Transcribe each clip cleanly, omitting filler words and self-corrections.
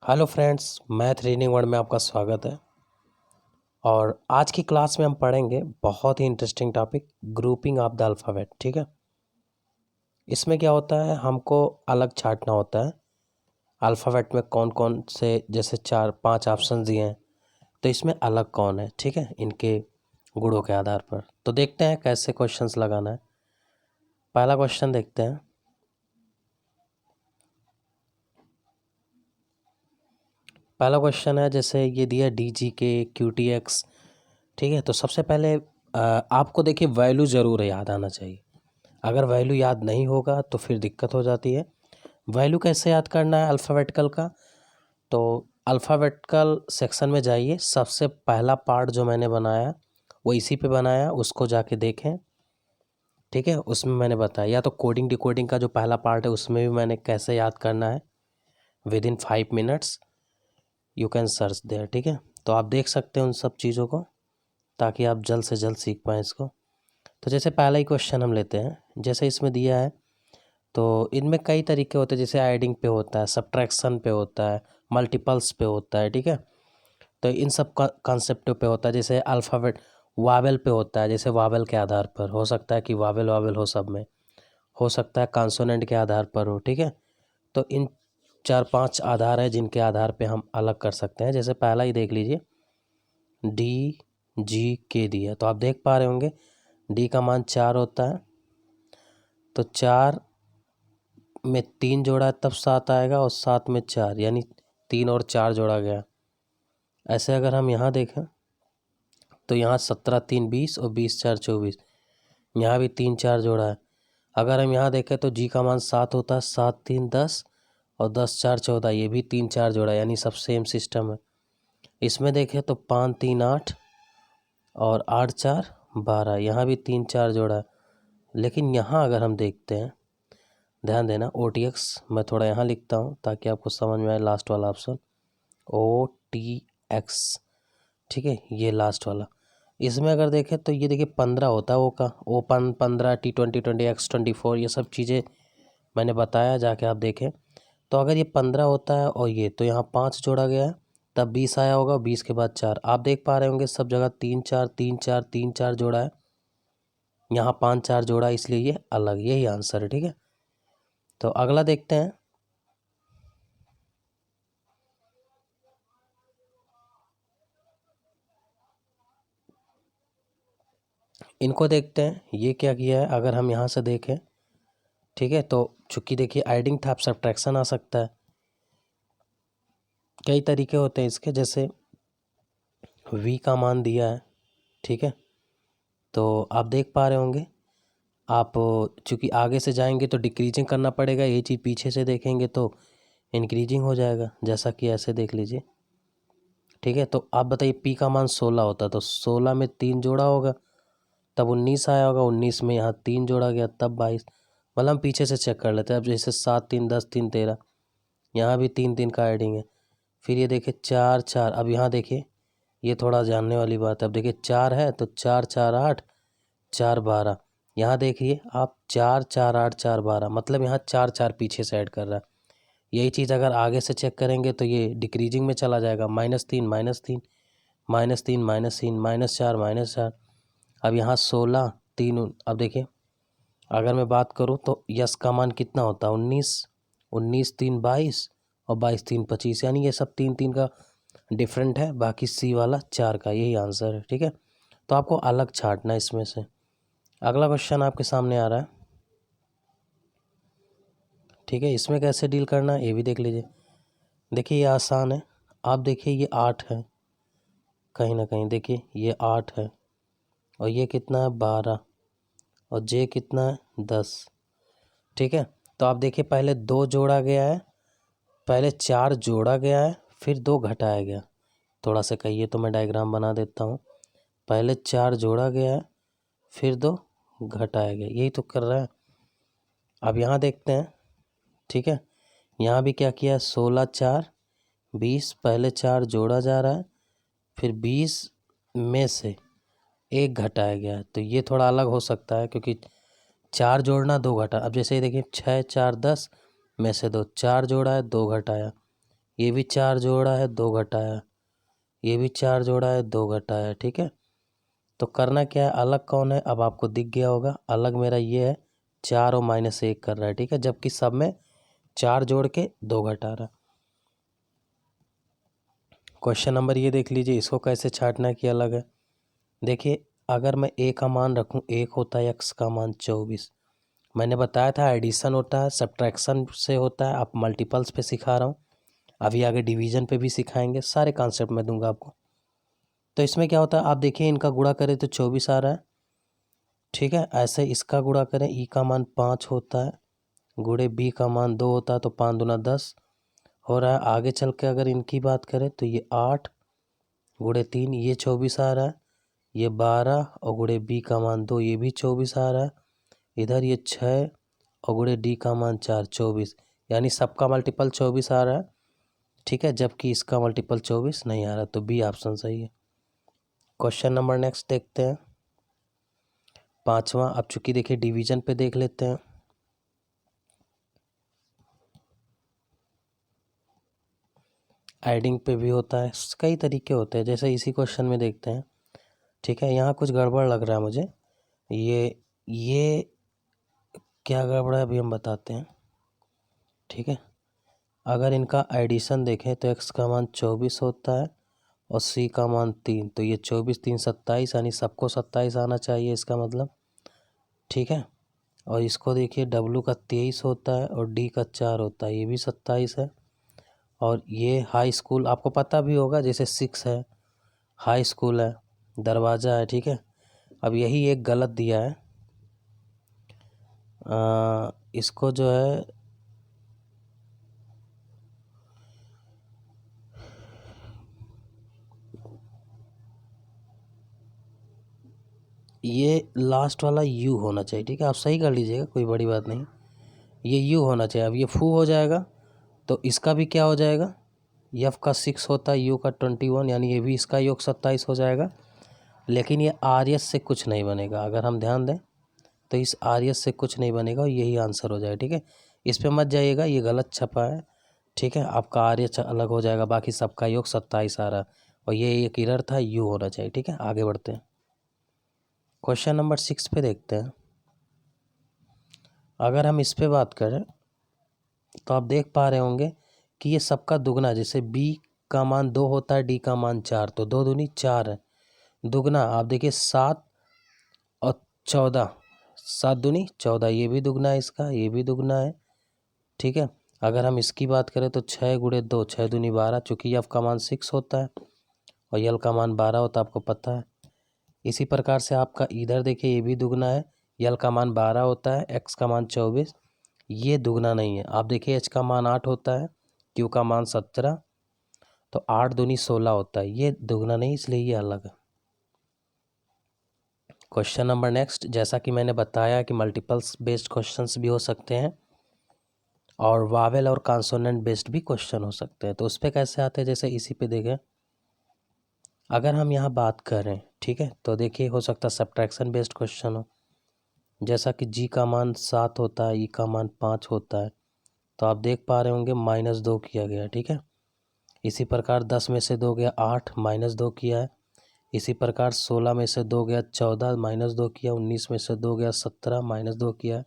Hello friends, math reading word में आपका स्वागत है। और आज की क्लास में हम पढ़ेंगे बहुत ही interesting topic, grouping of the alphabet. ठीक है, इसमें क्या होता है, हमको अलग छांटना होता है अल्फ़ाबेट में कौन कौन से, जैसे 4-5 ऑप्शन दिए हैं तो इसमें अलग कौन है। ठीक है, इनके गुणों के आधार पर। तो देखते हैं कैसे क्वेश्चंस लगाना है। पहला क्वेश्चन देखते हैं। पहला क्वेश्चन है, जैसे ये दिया DGK QTX। ठीक है, तो सबसे पहले आपको देखिए वैल्यू ज़रूर याद आना चाहिए। अगर वैल्यू याद नहीं होगा तो फिर दिक्कत हो जाती है। वैल्यू कैसे याद करना है अल्फ़ाबेटिकल का, तो अल्फ़ाबेटिकल सेक्शन में जाइए। सबसे पहला पार्ट जो मैंने बनाया वो इसी पे बनाया, उसको जाके देखें। ठीक है, उसमें मैंने बताया, या तो कोडिंग डिकोडिंग का जो पहला पार्ट है उसमें भी मैंने कैसे याद करना है। Within 5 minutes you can search there. ठीक है, तो आप देख सकते हैं उन सब चीज़ों को, ताकि आप जल्द से जल्द सीख पाएँ इसको। तो जैसे पहला ही क्वेश्चन हम लेते हैं, जैसे इसमें दिया है, तो इनमें कई तरीके होते हैं। जैसे एडिंग पे होता है, सब्ट्रैक्शन पे होता है, मल्टीपल्स पे होता है। ठीक है, तो इन सब कॉन्सेप्टों पे होता है। जैसे अल्फ़ाबेट वावेल पे होता है, जैसे वावेल के आधार पर हो सकता है कि वावेल वावेल हो, सब में हो सकता है कॉन्सोनेंट के आधार पर हो। ठीक है, तो इन 4-5 आधार है जिनके आधार पे हम अलग कर सकते हैं। जैसे पहला ही देख लीजिए, DGK दिया, तो आप देख पा रहे होंगे डी का मान 4 होता है, तो 4 में 3 जोड़ा है तब 7 आएगा, और 7 में 4 यानी 3 और 4 जोड़ा गया। ऐसे अगर हम यहाँ देखें तो यहाँ 17 3 20 और 20 4 24, यहाँ भी 3 4 जोड़ा है। अगर हम यहाँ देखें तो जी का मान 7 होता है, 7 3 10 और 10 4 14, ये भी 3 4 जोड़ा, यानी सब सेम सिस्टम है। इसमें देखें तो 5 3 8 और 8 4 12, यहाँ भी 3 4 जोड़ा है। लेकिन यहाँ अगर हम देखते हैं, ध्यान देना, OTX मैं थोड़ा यहाँ लिखता हूँ ताकि आपको समझ में आए। लास्ट वाला ऑप्शन OTX, ठीक है, ये लास्ट वाला। इसमें अगर देखें तो ये देखिए 15 होता है, ओपन 15, T20 20 X24, ये सब चीज़ें मैंने बताया, जाके आप देखें। तो अगर ये 15 होता है और ये, तो यहाँ 5 जोड़ा गया है, तब 20 आया होगा, 20 के बाद 4। आप देख पा रहे होंगे सब जगह 3 4 3 4 3 4 जोड़ा है, यहाँ 5 4 जोड़ा, इसलिए ये अलग, यही आंसर है। ठीक है, तो अगला देखते हैं। इनको देखते हैं, ये क्या किया है। अगर हम यहाँ से देखें, ठीक है, तो चूंकि देखिए एडिंग था, अब सब्ट्रैक्शन आ सकता है। कई तरीके होते हैं इसके, जैसे V का मान दिया है, ठीक है, तो आप देख पा रहे होंगे। आप चूंकि आगे से जाएंगे तो डिक्रीजिंग करना पड़ेगा, ये चीज़ पीछे से देखेंगे तो इंक्रीजिंग हो जाएगा, जैसा कि ऐसे देख लीजिए। ठीक है, तो आप बताइए P का मान 16 होता, तो 16 में 3 जोड़ा होगा तब 19 आया होगा, 19 में यहाँ 3 जोड़ा गया तब 22। मतलब हम पीछे से चेक कर लेते हैं। अब जैसे 7 3 10 3 13, यहाँ भी 3 3 का एडिंग है। फिर ये देखिए 4 4, अब यहाँ देखिए, ये थोड़ा जानने वाली बात है। अब देखिए 4 है तो 4 4 8 4 12, यहाँ देखिए आप 4 4 8 4 12, मतलब यहाँ 4 4 पीछे से ऐड कर रहा है। यही चीज़ अगर आगे से चेक करेंगे तो ये डिक्रीजिंग में चला जाएगा, -3 -3 -3 -3 -4 -4। अब यहाँ 16 3, अब देखिए अगर मैं बात करूँ तो यस का मान कितना होता है, 19, 19 3 22 और 22 3 25, यानी ये सब 3 3 का डिफरेंट है, बाकी सी वाला 4 का, यही आंसर है। ठीक है, तो आपको अलग छांटना है इसमें से। अगला क्वेश्चन आपके सामने आ रहा है, ठीक है, इसमें कैसे डील करना है ये भी देख लीजिए। देखिए ये आसान है। आप देखिए ये 8 है, कहीं ना कहीं देखिए ये 8 है, और ये कितना है 12, और जे कितना है 10। ठीक है, तो आप देखिए पहले 2 जोड़ा गया है, पहले 4 जोड़ा गया है, फिर 2 घटाया गया। थोड़ा सा कहिए तो मैं डायग्राम बना देता हूँ। पहले 4 जोड़ा गया है, फिर 2 घटाया गया, यही तो कर रहा है। अब यहाँ देखते हैं, ठीक है, यहाँ भी क्या किया है, 16 4 20, पहले 4 जोड़ा जा रहा है, फिर 20 में से 1 घटाया गया है। तो ये थोड़ा अलग हो सकता है, क्योंकि 4 जोड़ना 2 घटा। अब जैसे ये देखिए 6 4 10 में से 2, 4 जोड़ा है 2 घटाया, ये भी 4 जोड़ा है 2 घटाया, ये भी 4 जोड़ा है 2 घटाया, ठीक है। तो करना क्या है, अलग कौन है, अब आपको दिख गया होगा, अलग मेरा ये है 4 और -1 कर रहा है, ठीक है, जबकि सब में 4 जोड़ के 2 घटा रहा है। क्वेश्चन नंबर ये देख लीजिए, इसको कैसे छांटना कि अलग है। देखिए अगर मैं a का मान रखूं, 1 होता है x का मान 24। मैंने बताया था एडिशन होता है सब्ट्रैक्शन से होता है, आप मल्टीपल्स पे सिखा रहा हूँ, अभी आगे डिवीजन पे भी सिखाएंगे, सारे कॉन्सेप्ट मैं दूंगा आपको। तो इसमें क्या होता है, आप देखिए इनका गुणा करें तो 24 आ रहा है, ठीक है। ऐसे इसका गुणा करें, ई का मान 5 होता है, गुणे बी का मान 2 होता है, तो 5 दूना 10 हो रहा है। आगे चल के अगर इनकी बात करें तो ये 8 गुणे 3 ये 24 आ रहा है, ये 12 और गुणे बी का मान 2 ये भी 24 आ रहा है, इधर ये 6 और गुणे डी का मान 4 24, यानी सबका मल्टीपल 24 आ रहा है, ठीक है, जबकि इसका मल्टीपल 24 नहीं आ रहा, तो बी ऑप्शन सही है। क्वेश्चन नंबर नेक्स्ट देखते हैं, 5वां। अब चूंकि देखिए डिवीजन पे देख लेते हैं, एडिंग पे भी होता है, कई तरीके होते हैं, जैसे इसी क्वेश्चन में देखते हैं, ठीक है। यहाँ कुछ गड़बड़ लग रहा है मुझे, ये क्या गड़बड़ है अभी हम बताते हैं, ठीक है। अगर इनका एडिशन देखें तो x का मान 24 होता है और c का मान 3, तो ये 24 3 27, यानी सबको 27 आना चाहिए इसका मतलब, ठीक है। और इसको देखिए w का 23 होता है और d का 4 होता है, ये भी 27 है। और ये हाई स्कूल आपको पता भी होगा, जैसे 6 है, हाई स्कूल है, दरवाज़ा है, ठीक है। अब यही एक गलत दिया है, इसको जो है ये लास्ट वाला यू होना चाहिए, ठीक है, आप सही कर लीजिएगा, कोई बड़ी बात नहीं, ये यू होना चाहिए। अब ये फू हो जाएगा तो इसका भी क्या हो जाएगा, यफ का 6 होता है, यू का 21, यानी ये भी इसका योग 27 हो जाएगा। लेकिन ये आर एस से कुछ नहीं बनेगा, अगर हम ध्यान दें तो इस आर एस से कुछ नहीं बनेगा और यही आंसर हो जाएगा, ठीक है। इस पर मत जाइएगा, ये गलत छपा है, ठीक है, आपका आर एस अलग हो जाएगा, बाकी सबका योग 27 आ रहा है और ये एक एरर था, यू होना चाहिए, ठीक है। आगे बढ़ते हैं, क्वेश्चन नंबर 6 पे देखते हैं। अगर हम इस पे बात करें तो आप देख पा रहे होंगे कि ये सबका दुगना, जैसे b का मान 2 होता है, d का मान 4, तो 2 दूनी 4 है, दुगना आप देखिए 7 और 14, 7 दूनी 14, ये भी दुगना है इसका, ये भी दुगना है, ठीक है। अगर हम इसकी बात करें तो 6 गुणे 2 6 दूनी 12, चूँकि यफ का मान 6 होता है और यल का मान 12 होता है, आपको पता है। इसी प्रकार से आपका इधर देखिए ये भी दुगना है, यल का मान 12 होता है, एक्स का मान 24, ये दुगना नहीं है। आप देखिए एच का मान 8 होता है, क्यू का मान 17, तो 8 दूनी 16 होता है, ये दुगना नहीं, इसलिए ये अलग है। क्वेश्चन नंबर नेक्स्ट, जैसा कि मैंने बताया कि मल्टीपल्स बेस्ड क्वेश्चंस भी हो सकते हैं और वावेल और कॉन्सोनेंट बेस्ड भी क्वेश्चन हो सकते हैं, तो उस पर कैसे आते हैं, जैसे इसी पे देखें। अगर हम यहाँ बात करें, ठीक है, तो देखिए हो सकता है सब्ट्रैक्शन बेस्ड क्वेश्चन हो, जैसा कि जी का मान 7 होता है, ई का मान 5 होता है, तो आप देख पा रहे होंगे -2 किया गया, ठीक है। इसी प्रकार 10 में से 2 गया 8, -2 किया है। इसी प्रकार 16 में से 2 गया 14, -2 किया। 19 में से 2 गया 17, -2 किया है।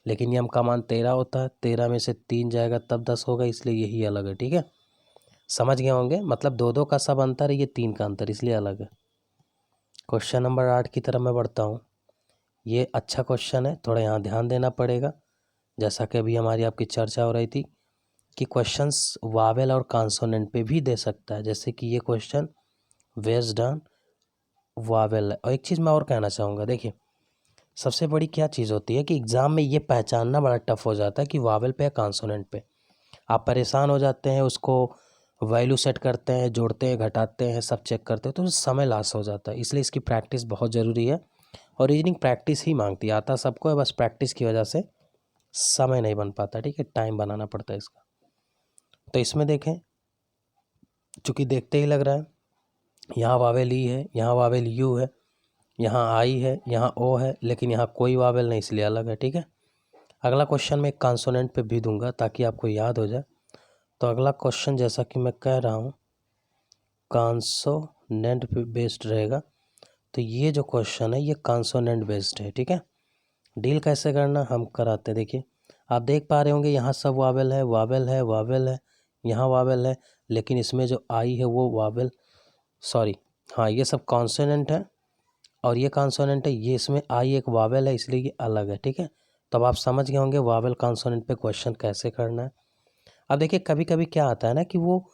लेकिन यम का मान 13 होता है, 13 में से 3 जाएगा तब 10 होगा, इसलिए यही अलग है, ठीक है। समझ गए होंगे, मतलब 2 का सब अंतर है, ये 3 का अंतर, इसलिए अलग है। क्वेश्चन नंबर 8 की तरफ मैं बढ़ता हूँ। ये अच्छा क्वेश्चन है, थोड़ा यहाँ ध्यान देना पड़ेगा, जैसा कि अभी हमारी आपकी चर्चा हो रही थी कि क्वेश्चंस वावेल और कॉन्सोनेंट पे भी दे सकता है, जैसे कि ये क्वेश्चन बेस्ड ऑन वावेल है। और एक चीज़ मैं और कहना चाहूँगा, देखिए सबसे बड़ी क्या चीज़ होती है कि एग्ज़ाम में ये पहचानना बड़ा टफ हो जाता है कि वावेल पे या कॉन्सोनेंट पे, आप परेशान हो जाते हैं, उसको वैल्यू सेट करते हैं, जोड़ते हैं, घटाते हैं, सब चेक करते हैं, तो समय लॉस हो जाता है, इसलिए इसकी प्रैक्टिस बहुत ज़रूरी है और रीजनिंग प्रैक्टिस ही मांगती है, आता सबको है, बस प्रैक्टिस की वजह से समय नहीं बन पाता, ठीक है, टाइम बनाना पड़ता है इसका। तो इसमें देखें, चूँकि देखते ही लग रहा है, यहाँ वावेल ई है, यहाँ वावेल यू है, यहाँ आई है, यहाँ ओ है, लेकिन यहाँ कोई वावेल नहीं, इसलिए अलग है, ठीक है। अगला क्वेश्चन मैं एक कॉन्सोनेंट पे भी दूंगा ताकि आपको याद हो जाए। तो अगला क्वेश्चन जैसा कि मैं कह रहा हूँ कॉन्सोनेंट पे बेस्ड रहेगा। तो ये जो क्वेश्चन है ये कॉन्सोनेंट बेस्ड है, ठीक है। डील कैसे करना हम कराते हैं। देखिए आप देख पा रहे होंगे यहाँ सब वावेल है, वावेल है, वावेल है, यहाँ वावेल है, लेकिन इसमें जो आई है वो वावेल, सॉरी हाँ ये सब कॉन्सोनेंट है और ये कॉन्सोनेंट है, ये इसमें आई एक वावेल है इसलिए ये अलग है, ठीक है। तो अब आप समझ गए होंगे वावेल कॉन्सोनेंट पे क्वेश्चन कैसे करना है। अब देखिए कभी कभी क्या आता है ना कि वो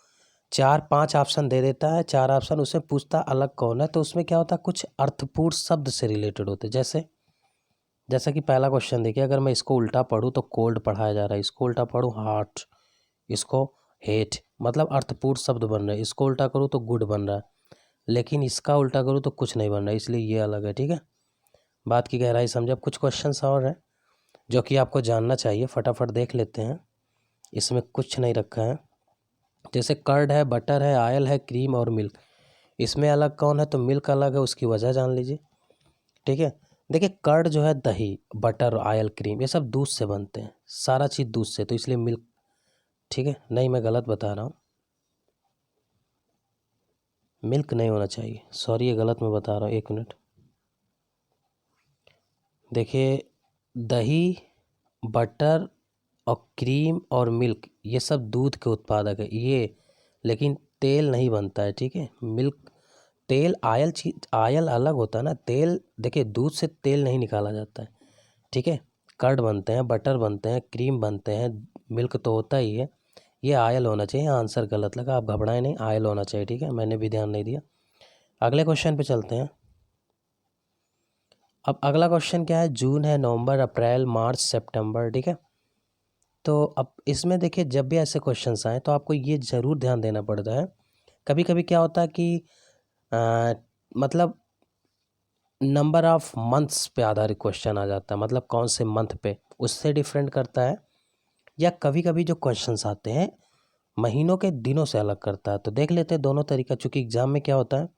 4-5 ऑप्शन दे देता है, 4 ऑप्शन, उसमें पूछता अलग कौन है, तो उसमें क्या होता है कुछ अर्थपूर्ण शब्द से रिलेटेड होते हैं। जैसा कि पहला क्वेश्चन देखिए, अगर मैं इसको उल्टा पढ़ूँ तो कोल्ड पढ़ाया जा रहा है, इसको उल्टा पढ़ूँ हार्ट, इसको हेट, मतलब अर्थपूर्ण शब्द बन रहे हैं। इसको उल्टा करूँ तो गुड बन रहा है, लेकिन इसका उल्टा करूँ तो कुछ नहीं बन रहा है, इसलिए ये अलग है, ठीक है। बात की गहराई समझे। अब कुछ क्वेश्चंस और हैं जो कि आपको जानना चाहिए, फटाफट देख लेते हैं। इसमें कुछ नहीं रखा है, जैसे कर्ड है, बटर है, ऑयल है, क्रीम और मिल्क, इसमें अलग कौन है, तो मिल्क अलग है, उसकी वजह जान लीजिए, ठीक है। देखिए कर्ड जो है दही, बटर, ऑयल, क्रीम ये सब दूध से बनते हैं, सारा चीज़ दूध से, तो इसलिए मिल्क, ठीक है। नहीं मैं गलत बता रहा हूँ, मिल्क नहीं होना चाहिए, सॉरी ये गलत मैं बता रहा हूँ, 1 मिनट। देखिए दही, बटर और क्रीम और मिल्क ये सब दूध के उत्पादक है ये, लेकिन तेल नहीं बनता है, ठीक है। मिल्क, तेल, ऑयल, चीज ऑयल अलग होता है ना, तेल देखिए दूध से तेल नहीं निकाला जाता है, ठीक है। कर्ड बनते हैं, बटर बनते हैं, क्रीम बनते हैं, मिल्क तो होता ही है, ये ऑयल होना चाहिए। आंसर गलत लगा, आप घबराएं नहीं, ऑयल होना चाहिए, ठीक है, मैंने भी ध्यान नहीं दिया। अगले क्वेश्चन पे चलते हैं। अब अगला क्वेश्चन क्या है, जून है, नवंबर, अप्रैल, मार्च, सितंबर, ठीक है। तो अब इसमें देखिए जब भी ऐसे क्वेश्चंस आए तो आपको ये ज़रूर ध्यान देना पड़ता है, कभी कभी क्या होता है कि मतलब नंबर ऑफ मंथ्स पे आधारित क्वेश्चन आ जाता है, मतलब कौन से मंथ पे, उससे डिफरेंट करता है। या कभी कभी जो क्वेश्चंस आते हैं महीनों के दिनों से अलग करता है। तो देख लेते हैं दोनों तरीका, चूँकि एग्जाम में क्या होता है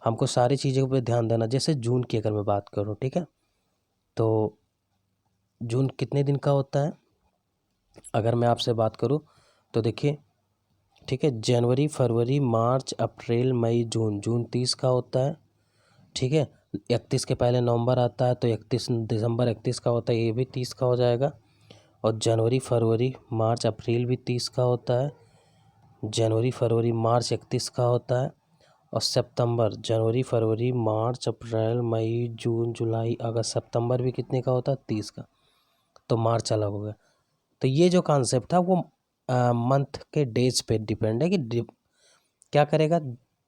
हमको सारी चीज़ों पे ध्यान देना। जैसे जून की अगर मैं बात करूँ, ठीक है, तो जून कितने दिन का होता है, अगर मैं आपसे बात करूँ तो देखिए, ठीक है, जनवरी, फरवरी, मार्च, अप्रैल, मई, जून, जून 30 का होता है, ठीक है। 31 के पहले नवंबर आता है तो 31 दिसंबर 31 का होता है, ये भी 30 का हो जाएगा। और जनवरी, फरवरी, मार्च, अप्रैल भी 30 का होता है, जनवरी, फरवरी, मार्च 31 का होता है। और सितंबर, जनवरी, फरवरी, मार्च, अप्रैल, मई, जून, जुलाई, अगस्त, सितंबर भी कितने का होता है, 30 का, तो मार्च अलग हो गया। तो ये जो कॉन्सेप्ट था वो मंथ के डेज पे डिपेंड है कि क्या करेगा,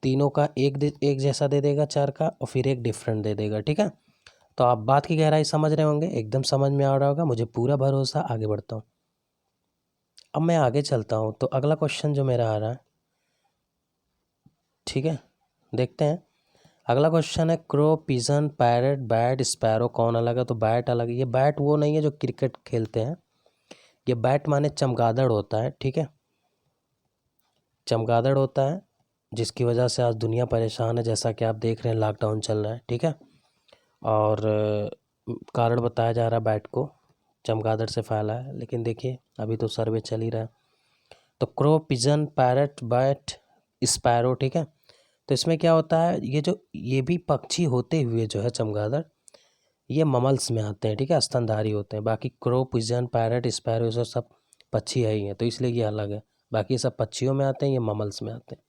तीनों का एक जैसा दे देगा 4 का, और फिर एक डिफरेंट दे देगा, ठीक है। तो आप बात की गहराई समझ रहे होंगे, एकदम समझ में आ रहा होगा, मुझे पूरा भरोसा। आगे बढ़ता हूँ, अब मैं आगे चलता हूँ। तो अगला क्वेश्चन जो मेरा आ रहा है, ठीक है, देखते हैं। अगला क्वेश्चन है crow, pigeon, parrot, bat, sparrow कौन अलग है, तो बैट अलग है। ये बैट वो नहीं है जो क्रिकेट खेलते हैं, ये बैट माने चमगादड़ होता है, ठीक है, चमगादड़ होता है, जिसकी वजह से आज दुनिया परेशान है, जैसा कि आप देख रहे हैं लॉकडाउन चल रहा है, ठीक है। और कारण बताया जा रहा है बैट को चमगादड़ से फैला है, लेकिन देखिए अभी तो सर्वे चल ही रहा है। तो crow, pigeon, parrot, bat, sparrow, ठीक है। तो इसमें क्या होता है, ये भी पक्षी होते हुए जो है चमगादड़, ये ममल्स में आते हैं, ठीक है, स्तनधारी होते हैं। बाकी क्रो, पिजन, पैरट, स्पैरो ये सब पक्षी है ही हैं, तो इसलिए ये अलग है। बाकी सब पक्षियों में आते हैं, ये ममल्स में आते हैं।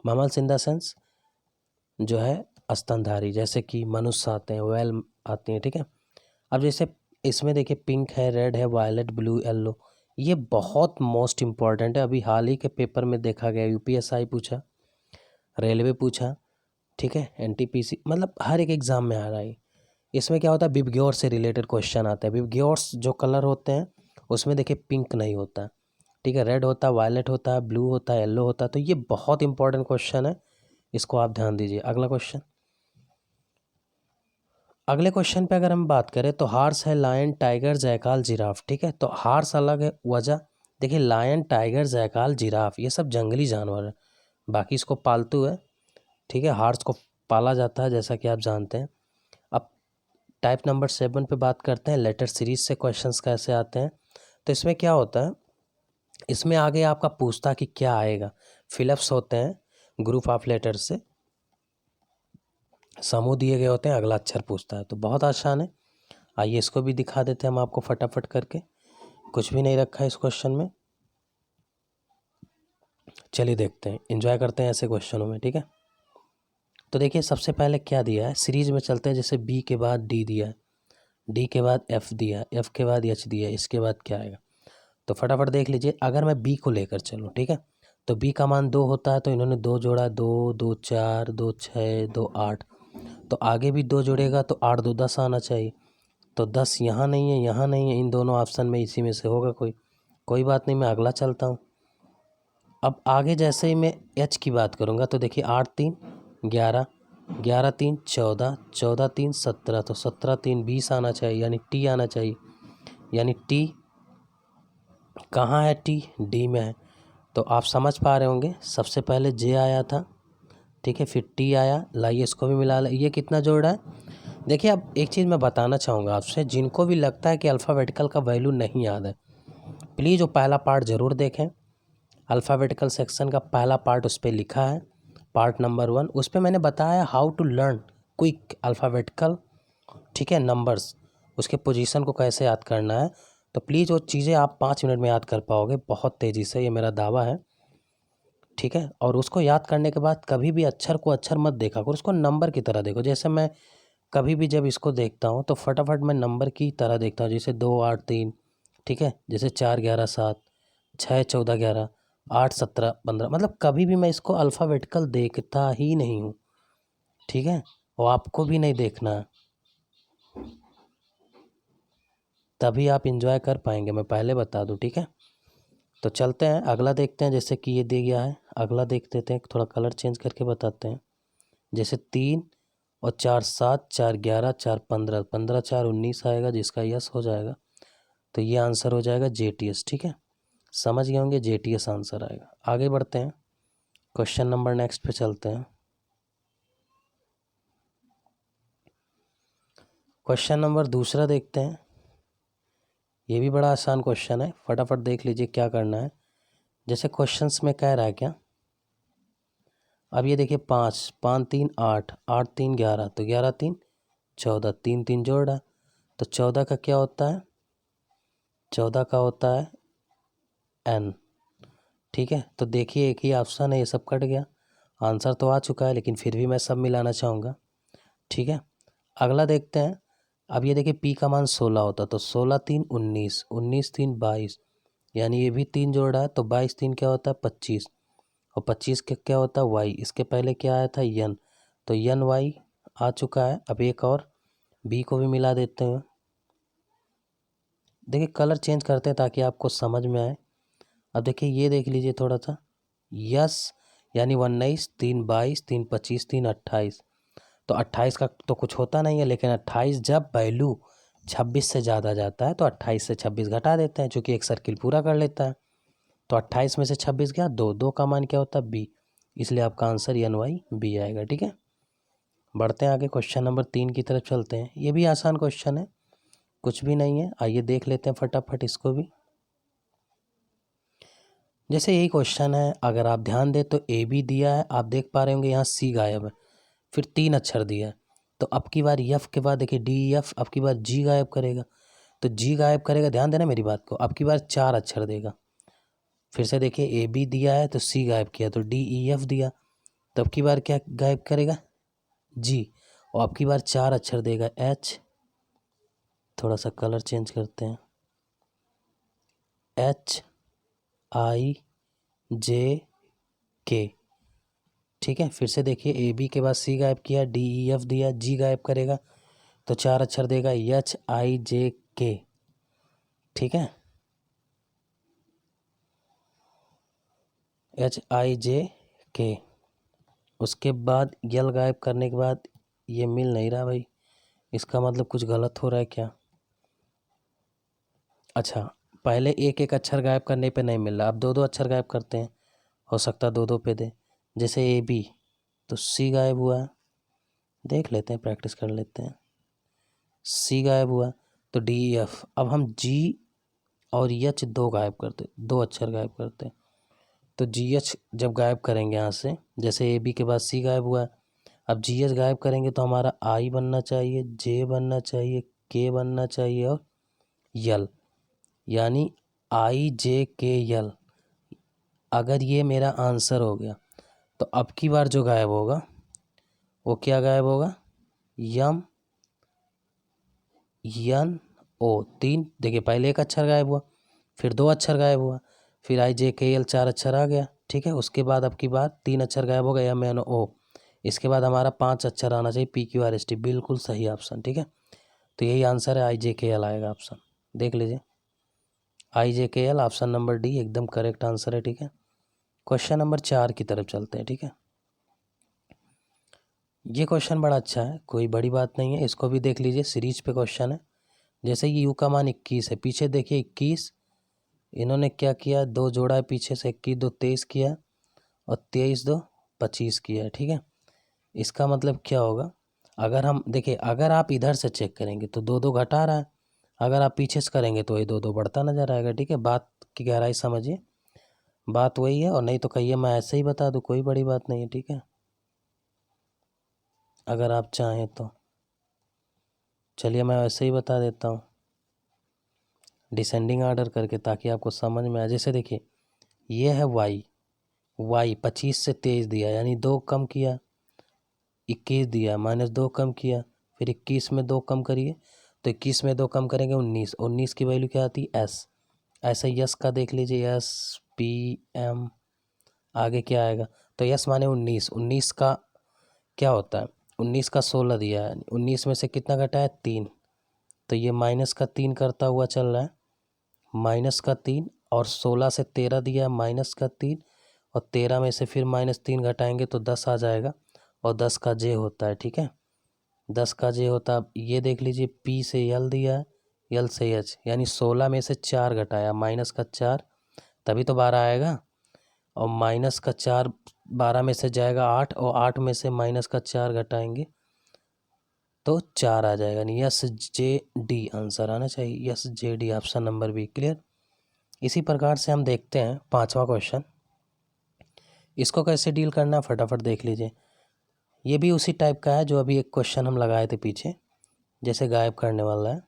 ममल्स इन द सेंस जो है स्तनधारी, जैसे कि मनुष्य आते हैं, वेल आती हैं, ठीक है। अब जैसे इसमें देखिए पिंक है, रेड है, वायलेट, ब्लू, येलो, ये बहुत मोस्ट इम्पॉर्टेंट है। अभी हाल ही के पेपर में देखा गया, यूपीएसआई पूछा, रेलवे पूछा, ठीक है, एनटीपीसी, मतलब हर एक एग्ज़ाम में आ रहा है। इसमें क्या होता है, विबग्योर से रिलेटेड क्वेश्चन आता है। विबग्योर्स जो कलर होते हैं उसमें देखिए पिंक नहीं होता है, ठीक है, रेड होता है, वायलेट होता है, ब्लू होता है, येलो होता है। तो ये बहुत इंपॉर्टेंट क्वेश्चन है, इसको आप ध्यान दीजिए। अगला क्वेश्चन, अगले क्वेश्चन पे अगर हम बात करें तो हार्स है, लायन, टाइगर, जैकाल, जिराफ, ठीक है। तो हार्स अलग है, वजह देखिए, लायन, टाइगर, जैकाल, जिराफ ये सब जंगली जानवर है, बाकी इसको पालतू है, ठीक है, हार्स को पाला जाता है जैसा कि आप जानते हैं। अब टाइप नंबर 7 पे बात करते हैं, लेटर सीरीज से क्वेश्चंस कैसे आते हैं। तो इसमें क्या होता है, इसमें आगे आपका पूछता कि क्या आएगा, फिलअप्स होते हैं ग्रुप ऑफ लेटर से, समूह दिए गए होते हैं, अगला अक्षर पूछता है। तो बहुत आसान है, आइए इसको भी दिखा देते हैं हम आपको फटाफट करके। कुछ भी नहीं रखा है इस क्वेश्चन में, चलिए देखते हैं, एंजॉय करते हैं ऐसे क्वेश्चनों में, ठीक है। तो देखिए सबसे पहले क्या दिया है, सीरीज में चलते हैं। जैसे बी के बाद डी दिया है, डी के बाद एफ दिया है, एफ के बाद एच दिया है, इसके बाद क्या आएगा। तो फटाफट देख लीजिए, अगर मैं बी को लेकर चलूँ, ठीक है, तो बी का मान 2 होता है, तो इन्होंने 2 जोड़ा, 2 2 4 2 6 2 8, तो आगे भी 2 जोड़ेगा तो 8 2 10 आना चाहिए। तो 10 यहाँ नहीं है, यहाँ नहीं है, इन दोनों ऑप्शन में इसी में से होगा कोई बात नहीं, मैं अगला चलता हूँ। अब आगे जैसे ही मैं एच की बात करूँगा तो देखिए 8 3 11, 11 3 14, 14 3 17, तो 17 3 20 आना चाहिए, यानी टी आना चाहिए। यानी टी कहाँ है, टी डी में है। तो आप समझ पा रहे होंगे, सबसे पहले जे आया था, ठीक है, फिर टी आया, लाइए इसको भी मिला ले। ये कितना जोड़ रहा है। देखिए अब एक चीज़ मैं बताना चाहूँगा आपसे, जिनको भी लगता है कि अल्फ़ाबेटिकल का वैल्यू नहीं याद है, प्लीज़ वो पहला पार्ट ज़रूर देखें। अल्फ़ाबेटिकल सेक्शन का पहला पार्ट उस पर लिखा है, पार्ट नंबर 1, उस पर मैंने बताया how to learn quick alphabetical, ठीक है, नंबर्स, उसके पोजीशन को कैसे याद करना है। तो प्लीज़ वो चीज़ें आप 5 मिनट में याद कर पाओगे बहुत तेज़ी से, ये मेरा दावा है, ठीक है। और उसको याद करने के बाद कभी भी अक्षर को अक्षर मत देखा करो, उसको नंबर की तरह देखो। जैसे मैं कभी भी जब इसको देखता हूँ तो फटाफट मैं नंबर की तरह देखता हूँ, जैसे 2 8 3, ठीक है, जैसे 4 11 7, 6 14 11, 8 17 15, मतलब कभी भी मैं इसको अल्फ़ाबेटिकल देखता ही नहीं हूँ, ठीक है, और आपको भी नहीं देखना है, तभी आप इंजॉय कर पाएंगे, मैं पहले बता दूँ, ठीक है। तो चलते हैं अगला देखते हैं, जैसे कि ये दे गया है, अगला देख देते हैं, थोड़ा कलर चेंज करके बताते हैं। जैसे 3 और 4 7, 4 11, 4 15, 15 4 19 आएगा, जिसका यस हो जाएगा। तो ये आंसर हो जाएगा JTS, ठीक है, समझ गए होंगे, JTS आंसर आएगा। आगे बढ़ते हैं, क्वेश्चन नंबर नेक्स्ट पे चलते हैं। क्वेश्चन नंबर दूसरा देखते हैं, ये भी बड़ा आसान क्वेश्चन है, फटाफट देख लीजिए क्या करना है। जैसे क्वेश्चंस में कह रहा है क्या, अब ये देखिए 5 5 3 8, 8 3 11, तो 11 3 14, 3 3 जोड़ रहा है, तो 14 का क्या होता है, 14 का होता है N, ठीक है। तो देखिए एक ही ऑप्शन है, ये सब कट गया, आंसर तो आ चुका है, लेकिन फिर भी मैं सब मिलाना चाहूँगा, ठीक है। अगला देखते हैं, अब ये देखिए P का मान 16 होता, तो 16 3 19, 19 3 22, यानी ये भी 3 जोड़ रहा है, तो 22 3 क्या होता है 25, और 25 का क्या होता है Y, इसके पहले क्या आया था N, तो NY आ चुका है। अब एक और B को भी मिला देते हैं, देखिए कलर चेंज करते हैं ताकि आपको समझ में आए। अब देखिए ये देख लीजिए थोड़ा सा, यस, यानी 19 3 22 3 25 3 28, तो 28 का तो कुछ होता नहीं है, लेकिन 28 जब वैल्यू 26 से ज़्यादा जाता है तो 28 से 26 घटा देते हैं, चूँकि एक सर्किल पूरा कर लेता है। तो 28 में से 26 गया, 2 2 का मान क्या होता है B, इसलिए आपका आंसर NY B आएगा, ठीक है। बढ़ते हैं आगे, क्वेश्चन नंबर 3 की तरफ चलते हैं। ये भी आसान क्वेश्चन है, कुछ भी नहीं है, आइए देख लेते हैं फटाफट इसको भी। जैसे यही क्वेश्चन है, अगर आप ध्यान दें तो AB दिया है, आप देख पा रहे होंगे यहाँ C गायब है, फिर 3 अक्षर दिया है, तो अब की बार F के बाद देखिए DEF, अब की बार G गायब करेगा, तो G गायब करेगा, ध्यान देना मेरी बात को, अब की बार 4 अक्षर देगा। फिर से देखिए AB दिया है तो C गायब किया, तो DEF दिया, तो अब की बार क्या गायब करेगा G, और अब की बार 4 अक्षर देगा H, थोड़ा सा कलर चेंज करते हैं, HIJK, ठीक है। फिर से देखिए AB के बाद C गायब किया, DEF दिया, G गायब करेगा, तो 4 अक्षर देगा HIJK, ठीक है, HIJK। उसके बाद यल गायब करने के बाद ये मिल नहीं रहा भाई, इसका मतलब कुछ गलत हो रहा है क्या। अच्छा, पहले एक एक अक्षर गायब करने पे नहीं मिल रहा, अब 2 2 अक्षर गायब करते हैं, हो सकता है 2 2 पे दे। जैसे AB, तो C गायब हुआ, देख लेते हैं, प्रैक्टिस कर लेते हैं। C गायब हुआ तो DEF, अब हम G और एच दो गायब करते, दो अक्षर गायब करते। तो जी एच जब गायब करेंगे यहाँ से, जैसे ए बी के बाद सी गायब हुआ है, अब जी एच गायब करेंगे तो हमारा आई बनना चाहिए, जे बनना चाहिए, के बनना चाहिए और यल, यानी आई जे के यल। अगर ये मेरा आंसर हो गया तो अब की बार जो गायब होगा वो क्या गायब होगा, यम यन ओ, तीन। देखिए पहले एक अक्षर गायब हुआ, फिर दो अक्षर गायब हुआ, फिर आई जे के एल चार अक्षर आ गया, ठीक है। उसके बाद अब की बार तीन अक्षर गायब हो गया, एम एन ओ। इसके बाद हमारा पांच अक्षर आना चाहिए, P Q R S T. बिल्कुल सही ऑप्शन, ठीक है। तो यही आंसर है, आई जे के एल आएगा ऑप्शन, देख लीजिए। आई जे के एल ऑप्शन नंबर डी एकदम करेक्ट आंसर है, ठीक है। क्वेश्चन नंबर 4 की तरफ चलते हैं, ठीक है। ये क्वेश्चन बड़ा अच्छा है, कोई बड़ी बात नहीं है, इसको भी देख लीजिए, सीरीज पे क्वेश्चन है। जैसे ये यू का मान 21 है, पीछे देखिए 21, इन्होंने क्या किया, दो जोड़ा है पीछे से, 21 दो 23 किया और 23 दो 25 किया है, ठीक है। इसका मतलब क्या होगा, अगर हम देखिए, अगर आप इधर से चेक करेंगे तो दो दो घटा रहा है, अगर आप पीछे से करेंगे तो ये दो दो बढ़ता नजर आएगा, ठीक है। बात की गहराई समझिए, बात वही है। और नहीं तो कहिए मैं ऐसे ही बता दूं, कोई बड़ी बात नहीं है, ठीक है, अगर आप चाहें तो। चलिए मैं वैसे ही बता देता हूँ डिसेंडिंग ऑर्डर करके, ताकि आपको समझ में आए। जैसे देखिए ये है वाई, वाई 25 से 23 दिया, यानी दो कम किया, 21 दिया, माइनस दो कम किया, फिर 21 में दो कम करिए, तो 21 में दो कम करेंगे 19, 19 की वैल्यू क्या आती है, एस। ऐसे यस का देख लीजिए, एस पी एम, आगे क्या आएगा, तो यस माने 19, 19 का क्या होता है, 19 का 16 दिया है, 19 में से कितना घटा है, 3। तो ये माइनस का 3 करता हुआ चल रहा है, माइनस का 3, और 16 से 13 दिया है, माइनस का 3, और 13 में से फिर माइनस 3 घटाएंगे तो 10 आ जाएगा, और 10 का जे होता है, ठीक है, 10 का जे होता है। अब ये देख लीजिए, पी से यल दिया है, यल से एच, यानी 16 में से 4 घटाया, माइनस का 4, तभी तो 12 आएगा, और माइनस का 4, 12 में से जाएगा 8, और 8 में से माइनस का 4 घटाएंगे तो 4 आ जाएगा, यानी यस जे डी आंसर आना चाहिए, yes J D option number B, clear. इसी प्रकार से हम देखते हैं 5वां क्वेश्चन, इसको कैसे डील करना है फटाफट देख लीजिए। ये भी उसी टाइप का है जो अभी एक क्वेश्चन हम लगाए थे पीछे, जैसे गायब करने वाला है।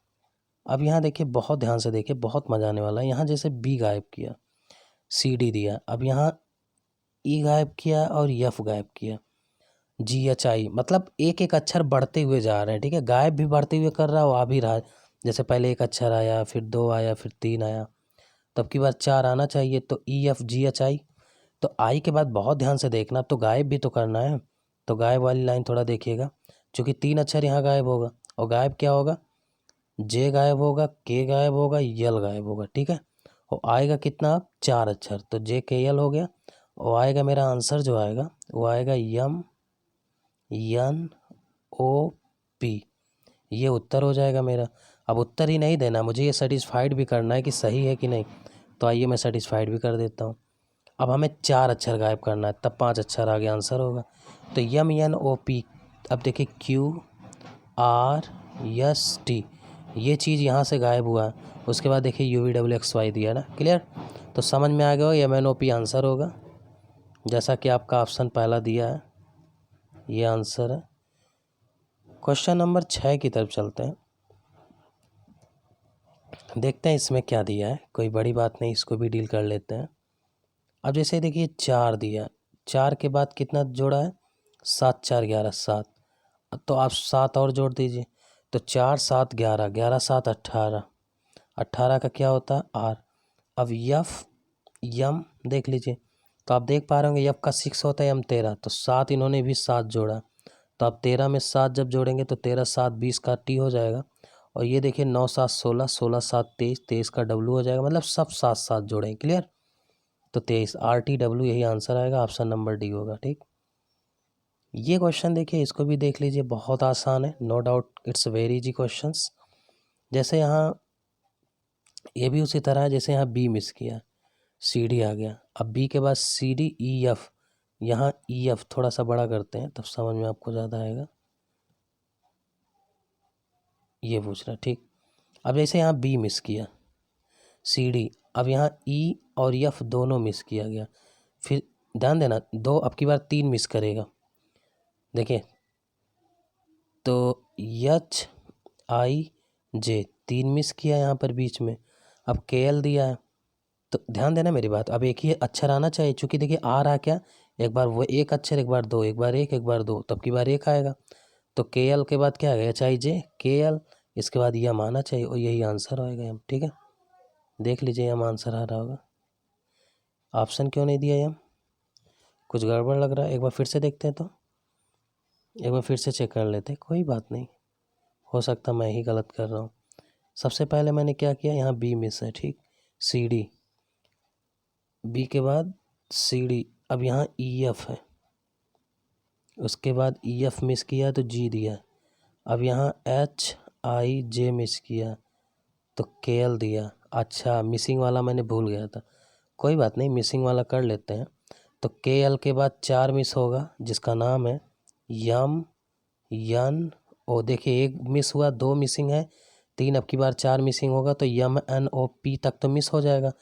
अब यहाँ देखिए, बहुत ध्यान से देखिए, बहुत मजा आने वाला है। यहाँ जैसे बी गायब किया, सी डी दिया, अब यहाँ ई गायब किया और एफ गायब किया, जी एच आई, मतलब एक एक अक्षर बढ़ते हुए जा रहे हैं, ठीक है। गायब भी बढ़ते हुए कर रहा हो, आ भी रहा है, जैसे पहले एक अक्षर आया, फिर दो आया, फिर तीन आया, तब की बार 4 आना चाहिए। तो E F G H I, तो आई के बाद बहुत ध्यान से देखना, तो गायब भी तो करना है, तो गायब वाली लाइन थोड़ा देखिएगा, क्योंकि 3 अक्षर यहाँ गायब होगा, और गायब क्या होगा, जे गायब होगा, के गायब होगा, यल गायब होगा, ठीक है। और आएगा कितना, 4 अक्षर, तो जे के यल हो गया, और आएगा मेरा आंसर जो आएगा वो आएगा यम यन ओ पी, ये उत्तर हो जाएगा मेरा। अब उत्तर ही नहीं देना, मुझे ये सेटिस्फाइड भी करना है कि सही है कि नहीं, तो आइए मैं सेटिस्फाइड भी कर देता हूँ। अब हमें 4 अक्षर गायब करना है, तब 5 अक्षर आगे आंसर होगा, तो यम एन ओ पी। अब देखिए क्यू आर एस टी, ये चीज़ यहाँ से गायब हुआ है, उसके बाद देखिए U V W X Y दिया ना, क्लियर। तो समझ में आ गया, M N O P answer होगा, जैसा कि आपका ऑप्शन पहला दिया है, ये आंसर है। क्वेश्चन नंबर 6 की तरफ चलते हैं, देखते हैं इसमें क्या दिया है, कोई बड़ी बात नहीं, इसको भी डील कर लेते हैं। अब जैसे देखिए 4 दिया, 4 के बाद कितना जोड़ा है, 7 4 11, 7, तो आप 7 और जोड़ दीजिए, तो 4 7 11, 11 7 18, 18 का क्या होता है, आर। अब यफ यम देख लीजिए, तो आप देख पा रहे होंगे यफ का 6 होता है, यम 13, तो 7 इन्होंने भी 7 जोड़ा, तो आप 13 में 7 जब जोड़ेंगे तो 13 7 20 का टी हो जाएगा, और ये देखिए 9 7 16, 16 7 23, 23 का डब्लू हो जाएगा, मतलब सब 7 7 जोड़ें, क्लियर। तो 23 आर टी डब्ल्यू यही आंसर आएगा, ऑप्शन नंबर डी होगा, ठीक। ये क्वेश्चन देखिए, इसको भी देख लीजिए, बहुत आसान है, no doubt it's very easy questions. जैसे यहाँ ये भी उसी तरह है, जैसे यहाँ बी मिस किया, सी डी आ गया, अब बी के बाद सी डी ई एफ, यहाँ ई एफ थोड़ा सा बड़ा करते हैं तब समझ में आपको ज़्यादा आएगा, ये पूछ रहा है, ठीक। अब जैसे यहाँ बी मिस किया, CD। अब यहाँ E और F दोनों मिस किया गया। फिर ध्यान देना, 2 अब की बार 3 मिस करेगा। देखिए तो HIJ 3 मिस किया यहाँ पर बीच में। अब KL दिया है, तो ध्यान देना मेरी बात। अब एक ही अक्षर आना चाहिए, चूँकि देखिए आ रहा क्या, एक बार वो एक अक्षर, एक बार 2, एक बार 1, एक बार 2, तब की बार 1 आएगा। तो KL के बाद क्या आएगा, HIJ KL, इसके बाद यम आना चाहिए और यही आंसर होएगा यम। ठीक है, देख लीजिए यम आंसर आ रहा होगा। ऑप्शन क्यों नहीं दिया यम, कुछ गड़बड़ लग रहा है। एक बार फिर से देखते हैं, तो एक बार फिर से चेक कर लेते हैं, कोई बात नहीं, हो सकता मैं ही गलत कर रहा हूँ। सबसे पहले मैंने क्या किया, यहाँ B मिस है, ठीक, CD, B के बाद CD, अब यहाँ EF है, उसके बाद EF मिस किया तो G दिया, अब यहाँ HIJ मिस किया तो KL दिया। अच्छा, मिसिंग वाला मैंने भूल गया था, कोई बात नहीं, मिसिंग वाला कर लेते हैं। तो KL के बाद 4 मिस होगा, जिसका नाम है यम, यन, ओ। देखिए 1 मिस हुआ, 2 मिसिंग है, 3, अब की बार 4 मिसिंग होगा, तो YMNOP तक तो मिस हो जाएगा।